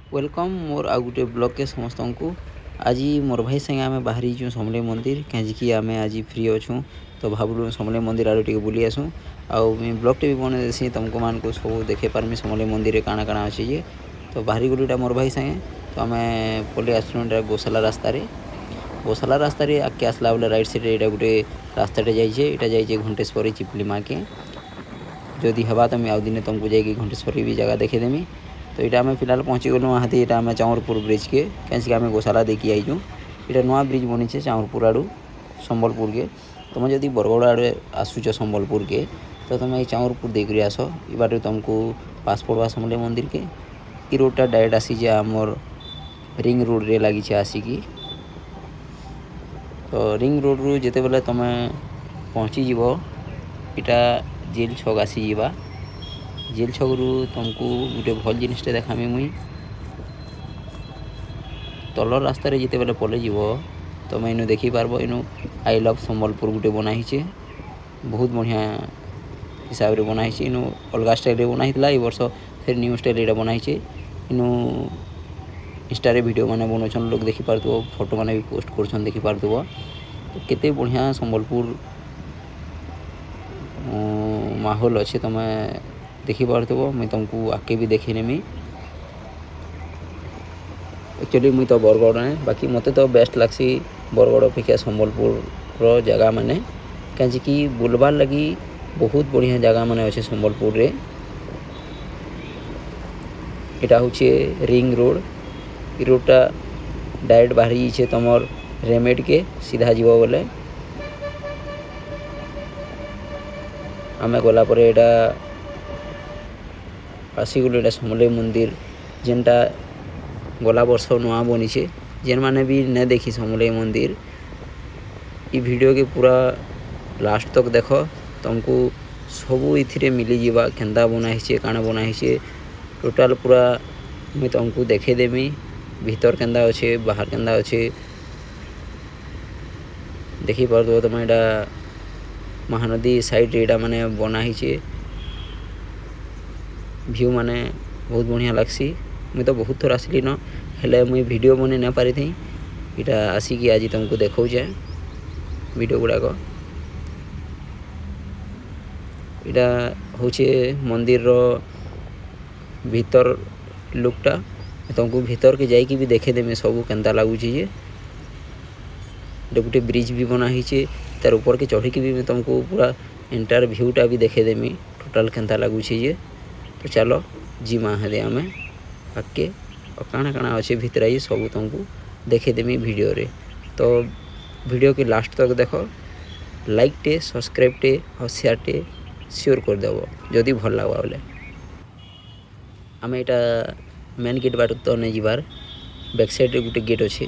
Welcome मोर आ गुटे blog के समस्त को आज मोर भाई संगे आम बाहरी छूँ समलेई मंदिर कहीं आम आज फ्री अच्छूँ तो भावलु समलेई मंदिर आड़े टे बुली आसूँ आउ ब्लॉग टे भी बन देसी तुमको मान को सब देखे पारमी समलेई मंदिर काଣା काଣା अच्छे जे तो बाहरी गलुटा मोर भाई संगे तो आम पलि आसलुँ गोशाला रास्ता आगे आसला बेले राइट साइड यहाँ गोटे रास्ताटे जाइए घंटेश्वरी चिपली माँ के जदि हवा तो मुझे आउ दिन तुमको जाकि घंटेश्वरी भी जगह देखेदेमी तो यहाँ आम फिलहाल पहुँची गलु हाँ यहाँ आम चाउरपुर ब्रिज के कहीं आम गोशाला देखी आईचु यहाँ नुआ ब्रिज बनी चाउरपुर आड़ू संबलपुर के तुम जदि बरगढ़ आड़े आसुच संबलपुर के तो तुम ये चाउरपुर देकर आस ये तुमको पासपोर्ट बा समलेई मंदिर के ई रोडटा डायरेक्ट आसी आमर रिंग रोड रे लगी आसिकी तो रिंग रोड रु जिते बेले तुम पहुँची जीव यहाँ जेल छक आसी जावा जेल छक रु तुमको गोटे भल जिनटे देखामी मुई तलर रास्तार जिते बेले पले जीव तुम इनु देखी पार्ब इनु आई लव संबलपुर गोटे बनाई बहुत बढ़िया हिसाब से बनाई इनु अलग स्टाइल बनाई ये वर्ष फिर न्यू स्टाइल यहाँ बनाई इनु इंस्टारे वीडियो माने बनाऊन लोग देखी पार्थ फोटो माने भी पोस्ट कर देखी पार्थ तो केते बढ़िया संबलपुर माहौल अच्छे तुम देखी पार्थ मुई तुमको आके भी देखी नेमी एक्चुअली मुई तो बरगढ़ है बाकी मते तो बेस्ट लगसी बरगढ़ अपेक्षा संबलपुर जगह माने कहीं बुलबार लगी बहुत बढ़िया जगह माने अच्छे संबलपुर रे इटा हूँ रिंग रोड ये रोडटा डायरेक्ट बाहरी छे तुमर रेमेड के सीधा जीव बोले आम गलापर यहाँ आसीगलु यहाँ समलेई मंदिर जेनटा गला वर्ष नुआ बनी जेन माने भी न देखी समलेई मंदिर ये वीडियो के पूरा लास्ट तक देख तुमको सबू इथिरे मिली जीवा केंदा बनाई काना बनाई टोटाल पूरा मुई तुमको देखेदेमी भीतर केंदा अच्छे बाहर केंदा अच्छे देखी पार्थ तुम यहाँ महानदी साइड यहाँ माने बनाई व्यू माने बहुत बढ़िया लगसी मुई तो बहुत थर आसली न हेले मुई वीडियो बने न पारी थी यहाँ आसिकी आज तुमको देखौचे वीडियो गुड़ाक यहाँ हूँ मंदिर भीतर लुकटा तुमको भीतर के जाइकी भी देखेदेमी सबू केंता लगुच गोटे ब्रिज भी बनाई तार ऊपर के चढ़ी की भी तुमको पूरा एंटायर व्यूटा भी देखेदेमी टोटाल केंता लगुच तो चलो जी माँ हेदे आम आगे और काଣା काଣା अच्छे भितर आई सब तुमको देखेदेमी वीडियो रे तो वीडियो के लास्ट तक देख लाइक टे सब्सक्राइब टे और शेयर टे सियोर करदेव जदि भल लगा बोले आम यहाँ मेन गेट बाट तो नहीं जीवार बैक साइड रे गोटे गेट अच्छे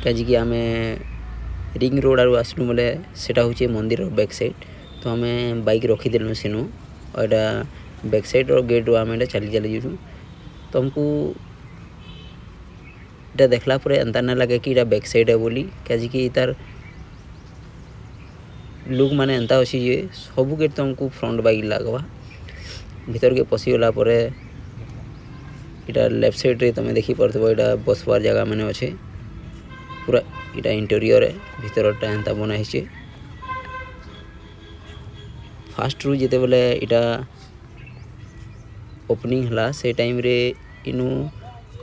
कहीं आम रिंग रोड आड़ आसलु बोले सेटा हूँ मंदिर बैक साइड तो आम बाइक रखीदेलु सेनु और यहाँ बैक साइड और गेट रू आम चली जाऊँ तुमको इटा देखला पर एंता ना लगे कि इटा बैक साइड है बोली कहीं तार लुक माने एंता अच्छी जे सबू गेट तुमको फ्रंट बाइक लगवा भीतर के पशिगला इटा लेफ्ट साइड रे तुम देखी पार्थ यहाँ बसवार जगह मैंने अच्छे पूरा यहाँ इंटेरियर है भीतरटा एंता बनाई फास्ट रू जिते बेले यहाँ ओपनिंग हला से टाइम रे इनु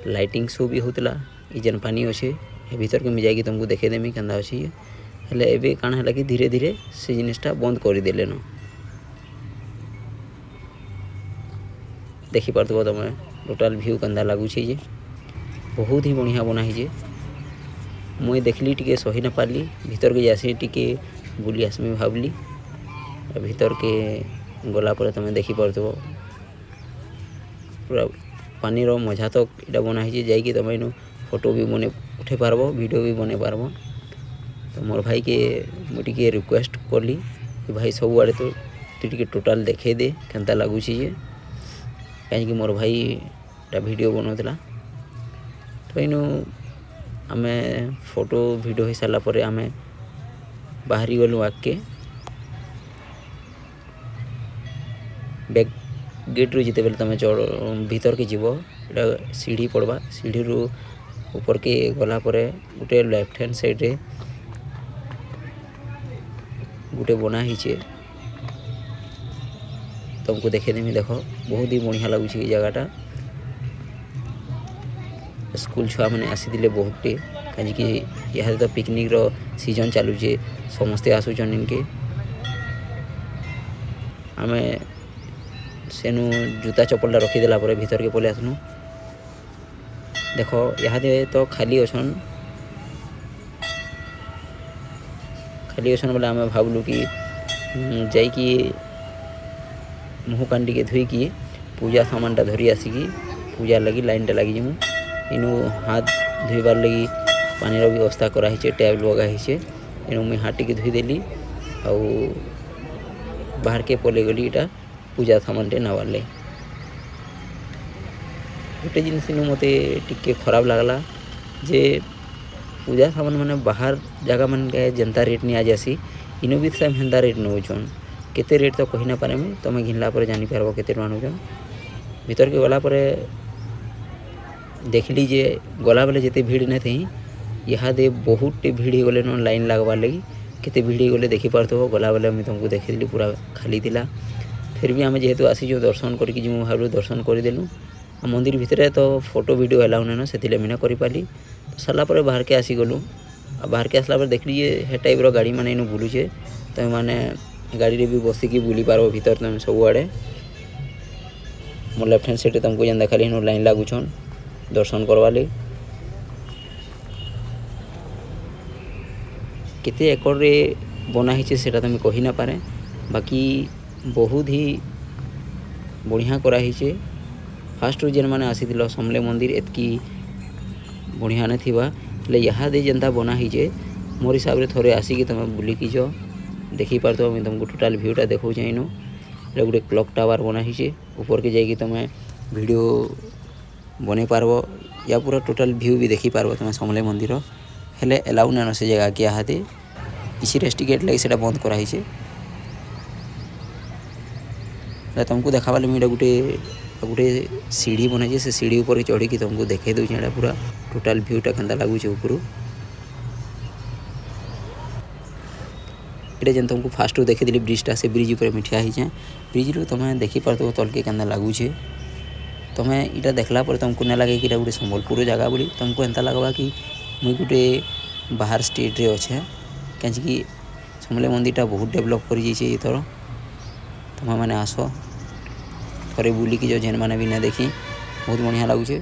लाइटिंग शो भी होतला ई जेन पानी अच्छे भीतर के जाकि तुमको देखेदेमी केंदा अच्छे हेले एबे काଣା हला कि धीरे धीरे से जिनिसटा बंद कर देले न देखी पार्थ तुम टोटाल व्यू केंदा लगुचे जे बहुत ही बढ़िया बनाई मुई देखली टिके सही न पारली भीतर के जासी टिके बुली आसमी भावली भीतर के गला पर तुम देखी पार्थ पूरा पानी रो मजा तक इटा बनाई जाकि तुम इन फोटो भी बने उठे पारबो वीडियो भी बने पारबो तो मोर भाई के मुझे रिक्वेस्ट करली कि भाई सब आड़े तो तु टोटाल देखे दे केंता लगुच कहीं मोर भाई वीडियो बनाऊला तो इनु आम फोटो वीडियो हो सारा पर आम बाहरी गलु आगे गेट्रु जितेबेले तुम भीतर के जीव एटा सीढ़ी पड़वा सीढ़ी रु ऊपर के गलापर गोटे लेफ्ट हैंड साइड रे गोटे बना ही तुमको देखेदेमी देख बहुत ही बढ़िया लगुच जगहटा स्कूल छुआ मैंने आसी बहुतटे कहीं यहाँ तो पिकनिक रो सीजन चलुचे समस्ते आसुचन इनके आम सेनु जूता चप्पलटा रखीदेला भीतर के पलि आसनु देख यहाँ तो खाली अछन बोले आम भावलु कि जाइकी मुँह कान टे धोईकी पूजा सामानटा धरी आसिकी पूजा लगी लाइनटा लगी जमु इनु हाथ धोइबार लगी पानी व्यवस्था कराई टैब लगाई इनु मुझे हाथ टी धोईदेली आउ बाहर के पलि गली इटा पूजा सामान टे नवार लगे गोटे जिनस मते टिके खराब लगला जे पूजा सामान माने बाहर जगह मन के जनता रेट नहीं आ जासी इनु भी सेम हेन्दा रेट नौचन केते रेट तो कही ना पारे तुम घिनला जानी पार्ब केते टका नौचन भीतर के गला देखली जे गला बेले जिते भीड़ नहीं थी यहाँ दे बहुत भीड़ हो गले न लाइन लगवार लगी केते भीड़ गले देखी पार्थो गला बेले मुझे तुमको देखी पूरा खाली थिला फिर भी आम जेहेतु आसीचु दर्शन करके जो भाव दर्शन करदेलु मंदिर भितर तो फोटो वीडियो अलाउ नहीं से मुझे कर पाली तो सारापर बाहर के आसीगलु बाहर के आसला देखली हे टाइप गाड़ी मैंने इन बुलूचे तुम मैंने गाड़ी भी बसिकी बुली पार्ब भीतर तुम सबुआड़े मोर लेफ्ट हैंड साइड तुमको जेन देखा इन लाइन लगुछन दर्शन करवा लगे केते एकड़ रे बना ही सेटा तुम कही ना पारे बाकी बहुत ही बढ़िया कराही फास्ट जेन मैंने आसी समले मंदिर एतकी बढ़िया नहीं थिबा ले यहाँ दे जेनता बना ही मोर हिसाब से थोड़े आसिकी तुम बुलिकी जाओ देखी पार्थ मुझे तुमको टोटाल भ्यूटा देखो इनु गोटे क्लॉक टावर बना ही ऊपर के जाकि तुम वीडियो बने पार्ब या पूरा टोटाल व्यू भी देखी पार्ब तुम समले मंदिर हेले एलाउ ना से जगह के यहाँ इसी रेस्टिकेट लगी से बंद कराई तुमको देखा मुझे गोटे गोटे सीढ़ी बनाई से सीढ़ी ऊपर चढ़ी तुमको देखे दूसरे पूरा टोटाल भ्यूटा केन्ता लगुच ऊपर ये जेन तुमको फास्ट देखी ब्रिजटा से ब्रिज ऊपर मिठिया ही ब्रिज रू तुम देखी पार्थ तलके केन्ता लगुचे तुम इटा देखला पर तुमको ना लगे कि गोटे संबलपुर जगह बोली तुमको एंता लगवा कि मुई गोटे बाहर स्टेट रे अच्छे कहीं समले मंदिरटा बहुत डेभलप कर थर तुम मैंने आस थोड़े बुलिकी जो जेन मैंने भी ना देखी बहुत बढ़िया लगुचे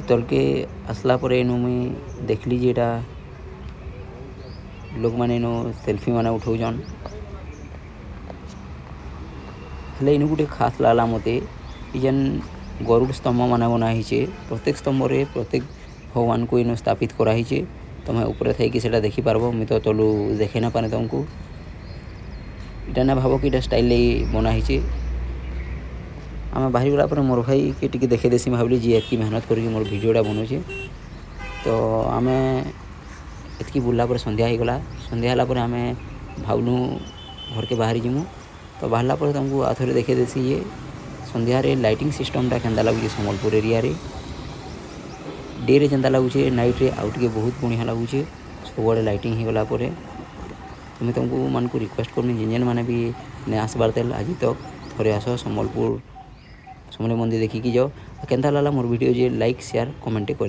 तलके आसला पर इनु मुई देखली जे एटा लोक मैंने इनु सेल्फी मैंने उठाऊन हेले इनु गोटे खास लागला मते जेन गरुड़ स्तंभ मैंने बनाई प्रत्येक स्तंभ रे प्रत्येक भगवान को इन स्थापित कराई तुम ऊपर थी से देखी पार्ब मुझे तो तलु देखे ना पारे तुमको इटा ना भाव कि इटा स्टाइल बनाई आम बाहरी गला पर मोर भाई के टी देखे देसी भाविली जी एतकी मेहनत करके मोर भिडियोटा बनाऊे तो आम एतकी बुलला पर संध्या हो गला संध्या है आम भावलु घर के बाहरी जीमु तो बाहरला पर तुमको आथरे देखे देसी ये संध्या रे लाइटिंग सिस्टमटा केन्ता लगुचे संबलपुर एरिया रे डे रे जेन्ता लगुचे नाइट रे आउट के बहुत बढ़िया लगुचे सबुआड़े लाइटिंग हो गला पर तुम्हें तुमको मन को रिक्वेस्ट करनी जेन मैंने भी नहीं आसबार तेल आज तक थोड़े आस संबलपुर समले मंदिर देखिकी जाओ केन्ता लागला मोर वीडियो जे लाइक शेयर कमेंट कर।